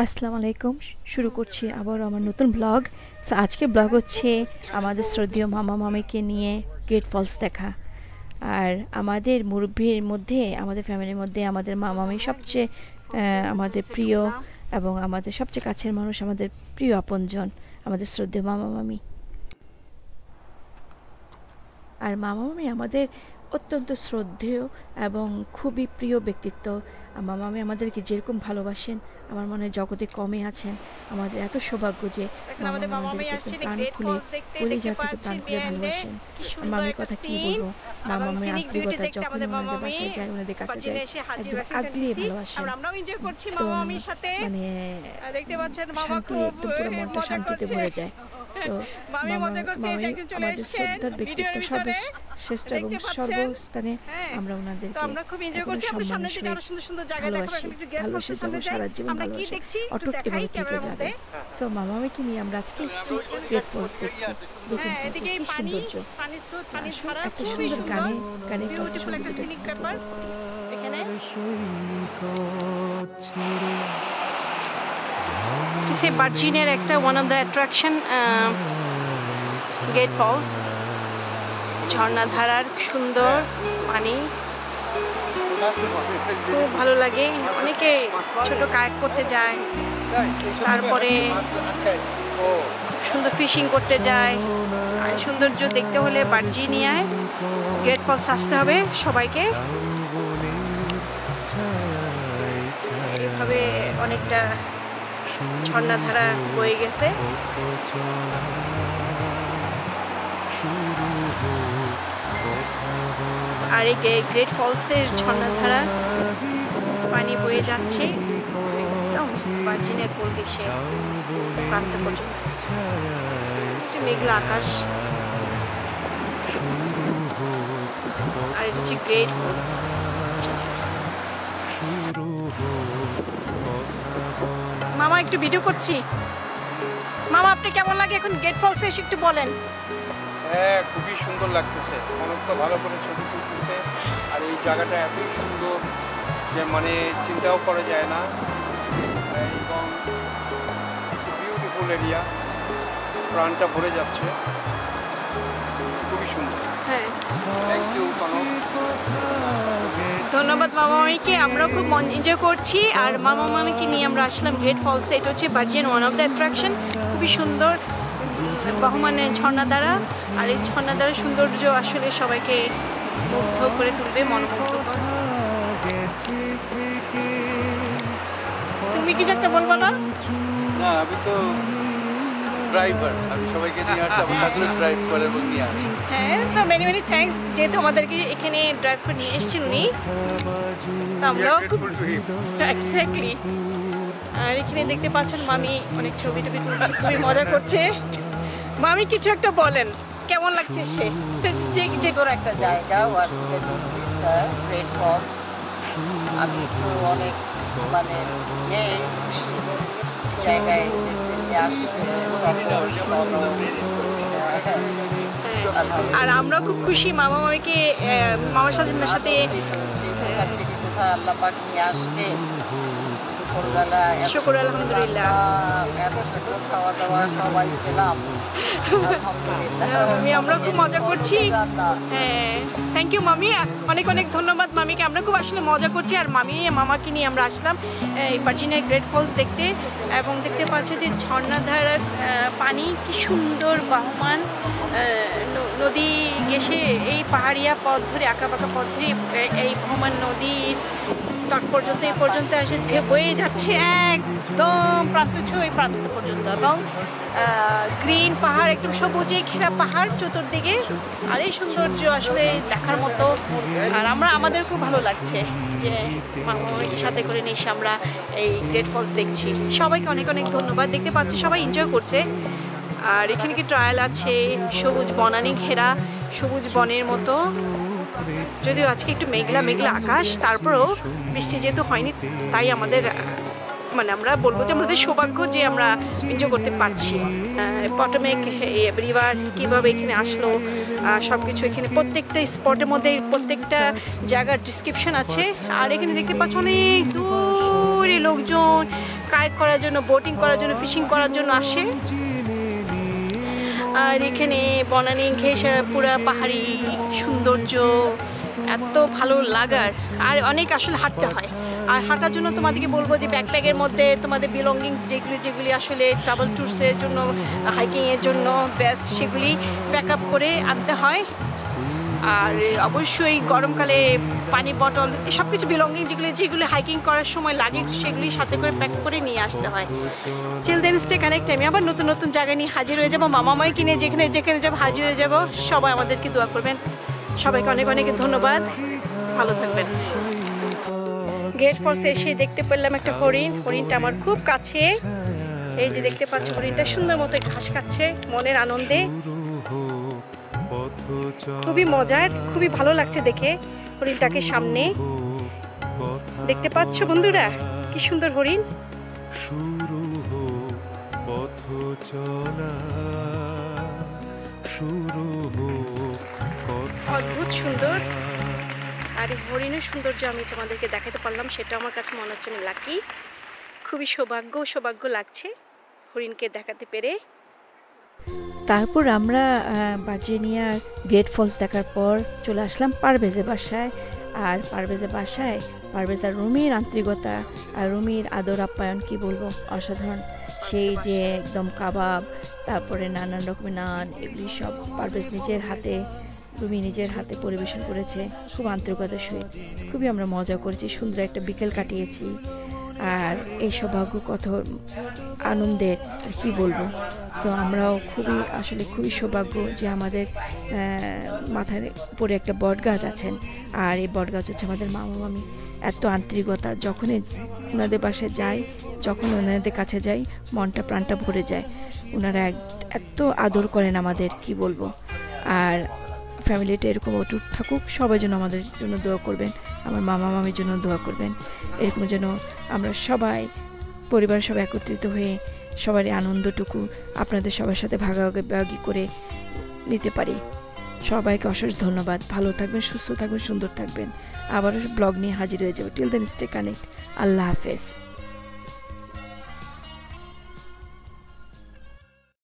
আসসালামু আলাইকুম। শুরু করছি আবারও আমার নতুন ব্লগ। সো আজকে ব্লগ হচ্ছে আমাদের শ্রদ্ধেয় মামা মামিকে নিয়ে গ্রেট ফলস দেখা। আর আমাদের মুরব্বির মধ্যে, আমাদের ফ্যামিলির মধ্যে আমাদের মামা মামি সবচেয়ে আমাদের প্রিয় এবং আমাদের সবচেয়ে কাছের মানুষ, আমাদের প্রিয় আপনজন, আমাদের শ্রদ্ধেয় মামা মামি। আর মামা মামি আমাদের অত্যন্ত শ্রদ্ধেয় এবং খুবই প্রিয় ব্যক্তিত্ব। মামা মামি আমাদেরকে যেরকম ভালোবাসেন আমার মনে হয় জগতে কমই আছেন। আমাদের এত সৌভাগ্য যে মামা মামি আমাদেরকে প্রাণ খুলে কলিজা থেকে প্রাণ খুলে ভালোবাসেন। আর মামির কথা কি বলবো, মামা মামির আন্তরিকতা যখনই ওনাদের বাসায় যায়, ওনাদের কাছে যায়, একদম আগলিয়ে ভালোবাসেন। একদম মানে শান্তি, একদম পুরো মনটা শান্তিতে ভরে যায়। তো মামা মামি আমাদের শ্রদ্ধার ব্যক্তিত্ব, সর্বশ্রেষ্ঠ এবং সর্বস্থানে আমরা ওনাদেরকে সম্মানের সহিত ভালোবাসি যাবো, সারা জীবন ভালোবাসি অটুট এভাবে থেকে যাবে। সো মামা মামিকে নিয়ে আমরা আজকে এসেছি গ্রেট ফলস দেখতে। দেখুন কি সৌন্দর্য, একটা সুন্দর গানে ভার্জিনের একটা one of the attraction great falls. ঝর্ণাধারার সুন্দর পানি, খুব ভালো লাগে। অনেকে ছোট কায়াক করতে যায়, তারপরে সুন্দর ফিশিং করতে যায়। আর সৌন্দর্য দেখতে হলে ভার্জিনিয়ায় গ্রেট ফলস আসতে হবে সবাইকে। এইভাবে অনেকটা ঝর্ণাধারা বয়ে গেছে। আর এই গ্রেট ফলসের ঝর্ণাধারা পানি বয়ে যাচ্ছে একদম ভার্জিনের পরিবেশে প্রান্ত পর্যন্ত। মেঘলা আকাশ, আর এটা হচ্ছে গ্রেট ফলস। মামা একটু ভিডিও করছি। মামা আপনি কেমন লাগে এখন গ্রেট ফলসে এসে একটু বলেন। হ্যাঁ, খুবই সুন্দর লাগতেছে, অনেক তো ভালো করে ছবি তুলতেছে। আর এই জায়গাটা এতই সুন্দর যে মানে চিন্তাও করা যায় না, এবং বিউটিফুল এরিয়া, প্রাণটা ভরে যাচ্ছে, খুবই সুন্দর। হ্যাঁ, থ্যাংক ইউ কনক। ধন্যবাদ মামা মামিকে। আমরা খুব এনজয় করছি। আর মামা মামিকে নিয়ে আমরা আসলাম গ্রেট ফলসে। এটা হচ্ছে virgin one of the attraction. খুবই সুন্দর বহমানে ঝর্ণাধারা। আর এই ঝর্ণাধারার সৌন্দর্য আসলে সবাইকে মুগ্ধ করে তুলবে, মনোমুগ্ধকর। তুমি কিছু একটা বলবো না? না, আমি তো ড্রাইভার, আমি সবাইকে নিয়ে আসছি, আমার কাছে ড্রাইভ করে এবং নিয়ে আসি। হ্যাঁ, তো মেনি মেনি থ্যাঙ্কস যেহেতু আমাদেরকে এখানে ড্রাইভ করে নিয়ে এসেছেন উনি। আমরাও খুব এক্স্যাক্টলি। আর এখানে দেখতে পাচ্ছেন মামি অনেক ছবি টবি তুলছে, খুবই মজা করছে। মামি কিছু একটা বলেন, কেমন লাগছে সে যে সুন্দর একটা জায়গা গ্রেট ফলস। আমি তো অনেক মানে জায়গায় আর আমরা খুব খুশি মামা মামিকে মামার সাথে কোথায় আল্লাহ পাক নিয়ে আসছে। শুকর আলহামদুলিল্লাহ। এত সুন্দর খাওয়া দাওয়া সবাই খেলাম, আমরা খুব মজা করছি। হ্যাঁ, থ্যাংক ইউ মামি, অনেক অনেক ধন্যবাদ মামিকে। আমরা খুব আসলে মজা করছি। আর মামাকে নিয়ে আমরা আসলাম এই ভার্জিনিয়ার গ্রেট ফলস দেখতে। এবং দেখতে পাচ্ছি যে ঝর্ণাধারার পানি কি সুন্দর বহমান, নদী গেছে এই পাহাড়িয়া পথ ধরে, আঁকাবাঁকা পথ ধরে এই বহমান নদীর তট পর্যন্ত এই পর্যন্ত এসে বয়ে যাচ্ছে একদম প্রান্ত ছুঁয়ে প্রান্ত পর্যন্ত। এবং গ্রিন পাহাড়, একদম সবুজে ঘেরা পাহাড় চতুর্দিকে। আর এই সৌন্দর্য আসলে দেখার মতো। আর আমাদের খুব ভালো লাগছে যে মামাকে সাথে করে নিয়ে এসে আমরা এই গ্রেট ফলস দেখছি। সবাইকে অনেক অনেক ধন্যবাদ। দেখতে পাচ্ছি সবাই এনজয় করছে। আর এখানে কি ট্রায়াল আছে, সবুজ বনানি ঘেরা, সবুজ বনের মতো। যদিও আজকে একটু মেঘলা মেঘলা আকাশ, তারপরেও বৃষ্টি যেহেতু হয়নি, তাই আমাদের মানে আমরা বলবো যে আমাদের সৌভাগ্য যে আমরা এনজয় করতে পারছি। পটোমেক রিভার কীভাবে এখানে আসলো, সব কিছু এখানে প্রত্যেকটা স্পটের মধ্যে প্রত্যেকটা জায়গার ডিসক্রিপশন আছে। আর এখানে দেখতে পাচ্ছ অনেক দূরে লোকজন কায়াক করার জন্য, বোটিং করার জন্য, ফিশিং করার জন্য আসে। আর এখানে বনানী ঘেঁষা পুরা পাহাড়ি সৌন্দর্য, এত ভালো লাগার। আর অনেক আসলে হাঁটতে হয়, আর হাঁটার জন্য তোমাদেরকে বলবো যে ব্যাকপ্যাকের মধ্যে তোমাদের বিলঙ্গিংস যেগুলি আসলে ট্রাভেল ট্যুরসের জন্য, হাইকিংয়ের জন্য বেস্ট, সেগুলি প্যাক আপ করে আনতে হয়। আর অবশ্যই গরমকালে পানি বটল, সব কিছু বিলঙ্গিং যেগুলি হাইকিং করার সময় লাগে সেগুলি সাথে করে প্যাক করে নিয়ে আসতে হয়। Till then stay connected. আমি আবার নতুন নতুন জায়গায় নিয়ে হাজির হয়ে যাবো, মামামাই কিনে যেখানে যাবো হাজির হয়ে যাবো। সবাই আমাদেরকে দোয়া করবেন। সবাইকে অনেক অনেক ধন্যবাদ, ভালো থাকবেন। গ্রেট ফলসে এসে দেখতে পেলাম একটা হরিণটা আমার খুব কাছে। এই যে দেখতে পাচ্ছ, হরিণটা সুন্দর মতো ঘাস খাচ্ছে মনের আনন্দে। খুবই মজার, খুবই ভালো লাগছে দেখে হরিণটাকে সামনে। দেখতে পাচ্ছ বন্ধুরা, কি সুন্দর হরিণ। অদ্ভুত সুন্দর। আর এই হরিণের সৌন্দর্য আমি তোমাদেরকে দেখাতে পারলাম, সেটা আমার কাছে মনে হচ্ছে আমি লাকি। খুবই সৌভাগ্য লাগছে হরিণকে দেখাতে পেরে। তারপর আমরা ভার্জিনিয়া গ্রেট ফলস দেখার পর চলে আসলাম পারভেজের বাসায়। আর পারভেজ আর রুমির আন্তরিকতা আর রুমির আদর আপ্যায়ন কি বলবো, অসাধারণ। সেই যে একদম কাবাব, তারপরে নানান রকমের নান, এগুলি সব পারভেজ রুমি নিজের হাতে পরিবেশন করেছে খুব আন্তরিকতার সহিত। খুবই আমরা মজা করেছি, সুন্দর একটা বিকেল কাটিয়েছি। আর এই সৌভাগ্য কত আনন্দের কি বলবো। সো আমরাও খুবই সৌভাগ্য যে আমাদের মাথার উপরে একটা বট গাছ আছেন। আর এই বট গাছ হচ্ছে আমাদের মামা মামি। এত আন্তরিকতা, যখনই ওনাদের বাসায় যাই, যখন ওনাদের কাছে যাই, মনটা প্রাণটা ভরে যায়। ওনারা এত আদর করেন আমাদের, কি বলবো। আর ফ্যামিলিটা এরকম অটুট থাকুক, সবাই যেন আমাদের জন্য দোয়া করবেন, আমার মামা মামির জন্য দোয়া করবেন। এরকম যেন আমরা পরিবার সবাই একত্রিত হয়ে সবারই আনন্দটুকু আপনাদের সবার সাথে ভাগাভাগি করে নিতে পারি। সবাইকে অশেষ ধন্যবাদ। ভালো থাকবেন, সুস্থ থাকবেন, সুন্দর থাকবেন। আবারও ব্লগ নিয়ে হাজির হয়ে যাবো। Till then stay connect. আল্লাহ হাফেজ।